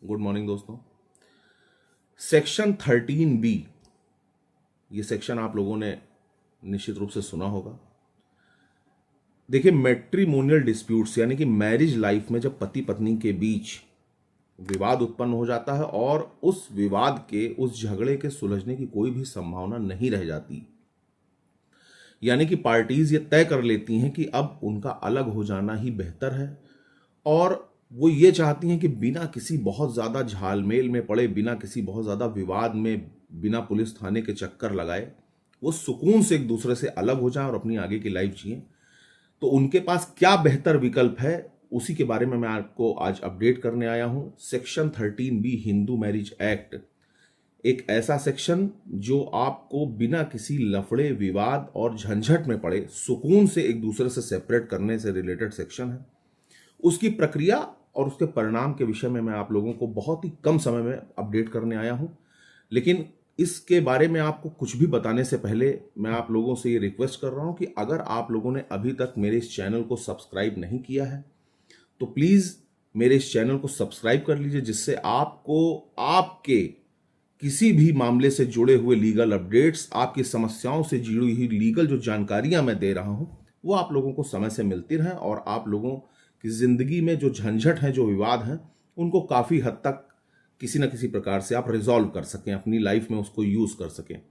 Good morning दोस्तों। Section 13B, ये section आप लोगों ने निश्चित रूप से सुना होगा। देखिए, मैट्रिमोनियल डिस्प्यूट्स यानी कि मैरिज लाइफ में जब पति पत्नी के बीच विवाद उत्पन्न हो जाता है और उस विवाद के, उस झगड़े के सुलझने की कोई भी संभावना नहीं रह जाती, यानी कि पार्टीज ये तय कर लेती हैं कि अब उनका अलग हो जाना ही बेहतर है और वो ये चाहती हैं कि बिना किसी बहुत ज़्यादा झालमेल में पड़े, बिना किसी बहुत ज़्यादा विवाद में, बिना पुलिस थाने के चक्कर लगाए, वो सुकून से एक दूसरे से अलग हो जाएं और अपनी आगे की लाइफ जिएं। तो उनके पास क्या बेहतर विकल्प है, उसी के बारे में मैं आपको आज अपडेट करने आया हूं। Section 13B Hindu marriage act एक ऐसा सेक्शन जो आपको बिना किसी लफड़े, विवाद और झंझट में पड़े सुकून से एक दूसरे से सेपरेट करने से रिलेटेड सेक्शन है। उसकी प्रक्रिया और उसके परिणाम के विषय में मैं आप लोगों को बहुत ही कम समय में अपडेट करने आया हूं। लेकिन इसके बारे में आपको कुछ भी बताने से पहले मैं आप लोगों से ये रिक्वेस्ट कर रहा हूं कि अगर आप लोगों ने अभी तक मेरे इस चैनल को सब्सक्राइब नहीं किया है तो प्लीज़ मेरे इस चैनल को सब्सक्राइब कर लीजिए, जिससे आपको आपके किसी भी मामले से जुड़े हुए लीगल अपडेट्स, आपकी समस्याओं से जुड़ी हुई लीगल जो जानकारियां मैं दे रहा हूं वो आप लोगों को समय से मिलती रहें और आप लोगों की जिंदगी में जो झंझट हैं, जो विवाद हैं, उनको काफ़ी हद तक किसी न किसी प्रकार से आप रिजॉल्व कर सकें, अपनी लाइफ में उसको यूज़ कर सकें।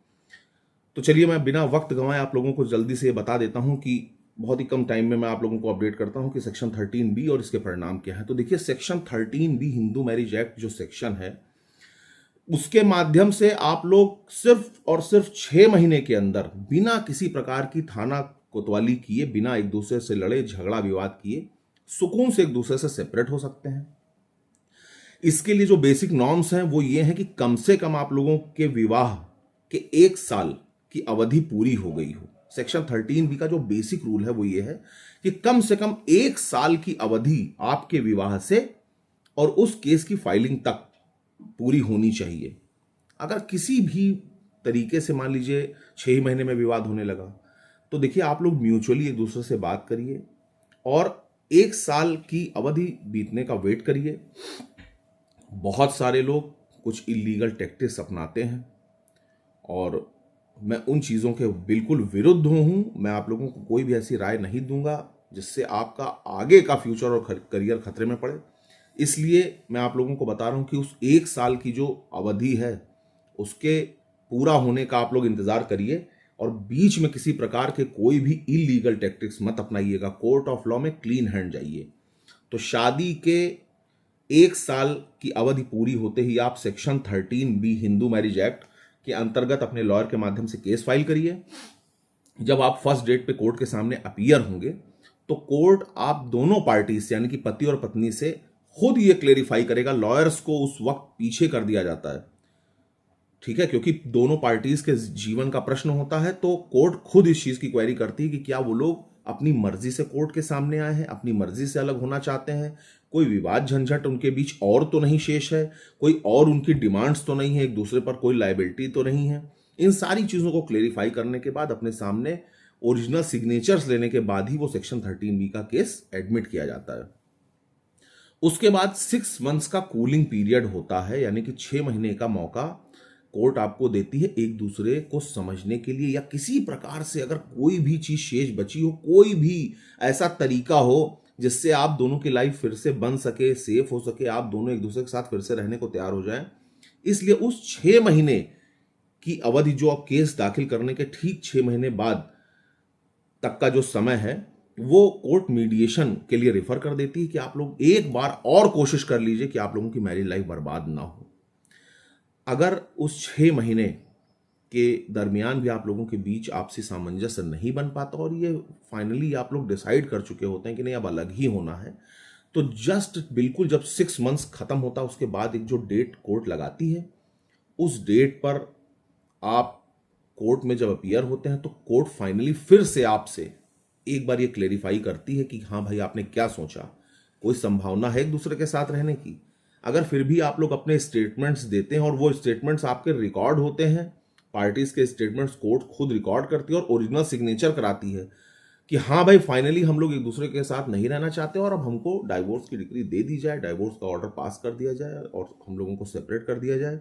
तो चलिए, मैं बिना वक्त गंवाए आप लोगों को जल्दी से ये बता देता हूं कि बहुत ही कम टाइम में मैं आप लोगों को अपडेट करता हूं कि सेक्शन 13B और इसके परिणाम क्या है। तो देखिए, section 13B Hindu marriage act जो सेक्शन है, उसके माध्यम से आप लोग सिर्फ और सिर्फ 6 महीने के अंदर बिना किसी प्रकार की थाना कोतवाली किए, बिना एक दूसरे से लड़े, झगड़ा विवाद किए, सुकून से एक दूसरे से सेपरेट हो सकते हैं। इसके लिए जो बेसिक नॉर्म्स हैं वो ये हैं कि कम से कम आप लोगों के विवाह के 1 साल की अवधि पूरी हो गई हो। सेक्शन 13B का जो बेसिक रूल है वो ये है कि कम से कम 1 साल की अवधि आपके विवाह से और उस केस की फाइलिंग तक पूरी होनी चाहिए। अगर किसी भी तरीके से मान लीजिए 6 महीने में विवाद होने लगा तो देखिए, आप लोग म्यूचुअली एक दूसरे से बात करिए और 1 साल की अवधि बीतने का वेट करिए। बहुत सारे लोग कुछ इलीगल टैक्टिक्स अपनाते हैं और मैं उन चीज़ों के बिल्कुल विरुद्ध हूँ। मैं आप लोगों को कोई भी ऐसी राय नहीं दूंगा जिससे आपका आगे का फ्यूचर और करियर खतरे में पड़े। इसलिए मैं आप लोगों को बता रहा हूँ कि उस 1 साल की जो अवधि है उसके पूरा होने का आप लोग इंतज़ार करिए और बीच में किसी प्रकार के कोई भी इलीगल टैक्टिक्स मत अपनाइएगा। कोर्ट ऑफ लॉ में क्लीन हैंड जाइए। तो शादी के 1 साल की अवधि पूरी होते ही आप section 13B Hindu marriage act के अंतर्गत अपने लॉयर के माध्यम से केस फाइल करिए। जब आप फर्स्ट डेट पे कोर्ट के सामने अपीयर होंगे तो कोर्ट आप दोनों पार्टी से, यानी कि पति और पत्नी से, खुद ये क्लेरिफाई करेगा। लॉयर्स को उस वक्त पीछे कर दिया जाता है, ठीक है, क्योंकि दोनों पार्टीज के जीवन का प्रश्न होता है। तो कोर्ट खुद इस चीज की क्वेरी करती है कि क्या वो लोग अपनी मर्जी से कोर्ट के सामने आए हैं, अपनी मर्जी से अलग होना चाहते हैं, कोई विवाद झंझट उनके बीच और तो नहीं शेष है, कोई और उनकी डिमांड्स तो नहीं है, एक दूसरे पर कोई लायबिलिटी तो नहीं है। इन सारी चीजों को क्लेरिफाई करने के बाद अपने सामने ओरिजिनल सिग्नेचर्स लेने के बाद ही वो सेक्शन 13B का केस एडमिट किया जाता है। उसके बाद 6 मंथ्स का कूलिंग पीरियड होता है, यानी कि 6 महीने का मौका कोर्ट आपको देती है एक दूसरे को समझने के लिए, या किसी प्रकार से अगर कोई भी चीज शेष बची हो, कोई भी ऐसा तरीका हो जिससे आप दोनों की लाइफ फिर से बन सके, सेफ हो सके, आप दोनों एक दूसरे के साथ फिर से रहने को तैयार हो जाएं। इसलिए उस 6 महीने की अवधि, जो आप केस दाखिल करने के ठीक 6 महीने बाद तक का जो समय है, वो कोर्ट मीडिएशन के लिए रेफर कर देती है कि आप लोग एक बार और कोशिश कर लीजिए कि आप लोगों की मैरिज लाइफ बर्बाद ना हो। अगर उस 6 महीने के दरमियान भी आप लोगों के बीच आपसी सामंजस्य नहीं बन पाता और ये फाइनली आप लोग डिसाइड कर चुके होते हैं कि नहीं, अब अलग ही होना है, तो जस्ट बिल्कुल जब 6 मंथ्स खत्म होता है उसके बाद एक जो डेट कोर्ट लगाती है, उस डेट पर आप कोर्ट में जब अपीयर होते हैं तो कोर्ट फाइनली फिर से आपसे एक बार ये क्लेरिफाई करती है कि हाँ भाई, आपने क्या सोचा, कोई संभावना है एक दूसरे के साथ रहने की। अगर फिर भी आप लोग अपने स्टेटमेंट्स देते हैं और वो स्टेटमेंट्स आपके रिकॉर्ड होते हैं, पार्टीज के स्टेटमेंट्स कोर्ट खुद रिकॉर्ड करती है और ओरिजिनल सिग्नेचर कराती है कि हाँ भाई फाइनली हम लोग एक दूसरे के साथ नहीं रहना चाहते और अब हमको डाइवोर्स की डिग्री दे दी जाए, डाइवोर्स का ऑर्डर पास कर दिया जाए और हम लोगों को सेपरेट कर दिया जाए।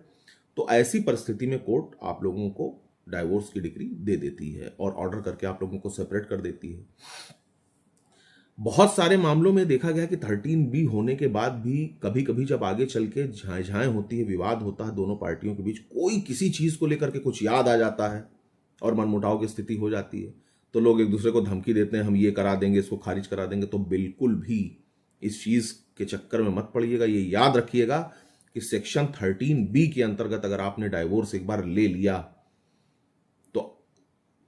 तो ऐसी परिस्थिति में कोर्ट आप लोगों को डाइवोर्स की डिग्री दे देती है और ऑर्डर करके आप लोगों को सेपरेट कर देती है। बहुत सारे मामलों में देखा गया कि 13B होने के बाद भी कभी कभी जब आगे चल के झाएझाएं होती है, विवाद होता है दोनों पार्टियों के बीच, कोई किसी चीज को लेकर के कुछ याद आ जाता है और मनमुटाव की स्थिति हो जाती है, तो लोग एक दूसरे को धमकी देते हैं हम ये करा देंगे, इसको खारिज करा देंगे। तो बिल्कुल भी इस चीज के चक्कर में मत पड़िएगा। ये याद रखिएगा कि सेक्शन 13B के अंतर्गत अगर आपने डाइवोर्स एक बार ले लिया तो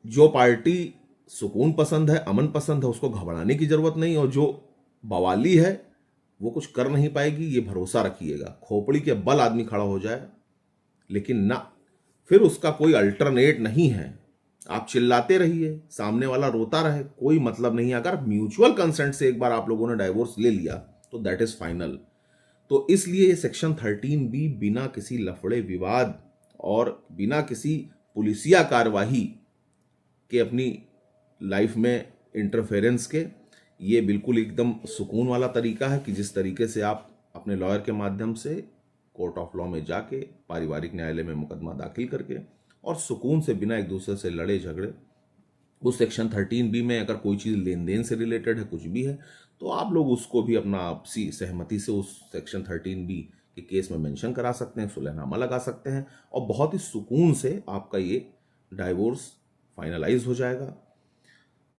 जो पार्टी सुकून पसंद है, अमन पसंद है, उसको घबराने की जरूरत नहीं, और जो बवाली है वो कुछ कर नहीं पाएगी, ये भरोसा रखिएगा। खोपड़ी के बल आदमी खड़ा हो जाए लेकिन ना, फिर उसका कोई अल्टरनेट नहीं है। आप चिल्लाते रहिए, सामने वाला रोता रहे, कोई मतलब नहीं। अगर म्यूचुअल कंसेंट से एक बार आप लोगों ने डाइवोर्स ले लिया तो दैट इज फाइनल। तो इसलिए ये सेक्शन 13B बिना किसी लफड़े विवाद और बिना किसी पुलिसिया कार्यवाही के, अपनी लाइफ में इंटरफेरेंस के, ये बिल्कुल एकदम सुकून वाला तरीका है कि जिस तरीके से आप अपने लॉयर के माध्यम से कोर्ट ऑफ लॉ में जाके पारिवारिक न्यायालय में मुकदमा दाखिल करके और सुकून से बिना एक दूसरे से लड़े झगड़े, उस सेक्शन 13B में अगर कोई चीज़ लेन देन से रिलेटेड है, कुछ भी है, तो आप लोग उसको भी अपना आपसी सहमति से उस सेक्शन 13B के केस में मेंशन करा सकते हैं, सुलहनामा लगा सकते हैं और बहुत ही सुकून से आपका ये डाइवोर्स फाइनलाइज हो जाएगा।